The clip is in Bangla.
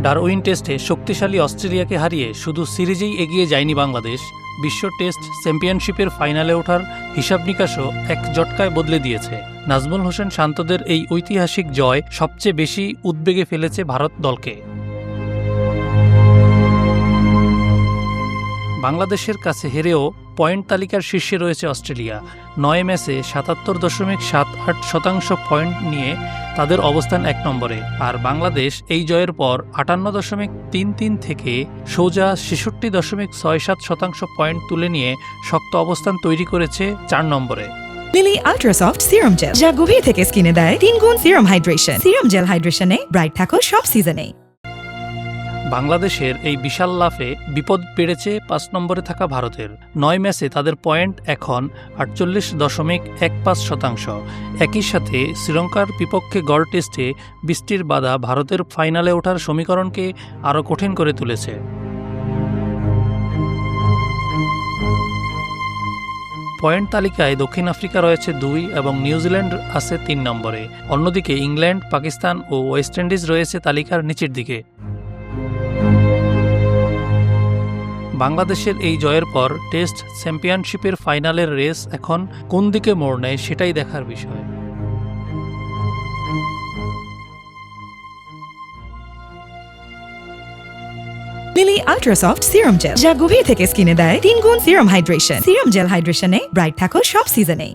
ডারউইন টেস্টে শক্তিশালী অস্ট্রেলিয়াকে হারিয়ে শুধু সিরিজেই এগিয়ে যায়নি বাংলাদেশ, বিশ্ব টেস্ট চ্যাম্পিয়নশিপের ফাইনালে ওঠার হিসাব নিকাশও এক জটকায় বদলে দিয়েছে। নাজমুল হোসেন শান্তদের এই ঐতিহাসিক জয় সবচেয়ে বেশি উদ্বেগে ফেলেছে ভারত দলকে। বাংলাদেশের কাছে হেরেও পয়েন্ট তালিকার শীর্ষে রয়েছে অস্ট্রেলিয়া। 9 ম্যাচে 77.78% পয়েন্ট নিয়ে তাদের অবস্থান 1 নম্বরে। আর বাংলাদেশ এই জয়ের পর 58.33 থেকে সোজা 66.67% পয়েন্ট তুলে নিয়ে শক্ত অবস্থান তৈরি করেছে 4 নম্বরে। লিলি আল্ট্রাসফট সিরাম জেল, যা গভীর থেকে স্কিনে দেয় 3 গুণ সিরাম হাইড্রেশন। সিরাম জেল হাইড্রেশনে ব্রাইট থাকো সব সিজনে। বাংলাদেশের এই বিশাল লাফে বিপদ বেড়েছে 5 নম্বরে থাকা ভারতের। 9 ম্যাচে তাদের পয়েন্ট এখন 48.15%। একই সাথে শ্রীলঙ্কার বিপক্ষে গড় টেস্টে বৃষ্টির বাধা ভারতের ফাইনালে ওঠার সমীকরণকে আরও কঠিন করে তুলেছে। পয়েন্ট তালিকায় দক্ষিণ আফ্রিকা রয়েছে 2 এবং নিউজিল্যান্ড আছে 3 নম্বরে। অন্যদিকে ইংল্যান্ড, পাকিস্তান ও ওয়েস্ট ইন্ডিজ রয়েছে তালিকার নিচের দিকে। বাংলাদেশের এই জয়ের পর টেস্ট চ্যাম্পিয়নশিপের ফাইনালের রেস এখন কোন দিকে মোড় নেয় সেটাই দেখার বিষয়। লিলি আল্ট্রাসফট সিরাম জেল, যা গভীর থেকে স্কিনে দেয় 3 গুণ সিরাম হাইড্রেশন। সিরাম জেল হাইড্রেশনে ব্রাইট থাকো সব সিজনে।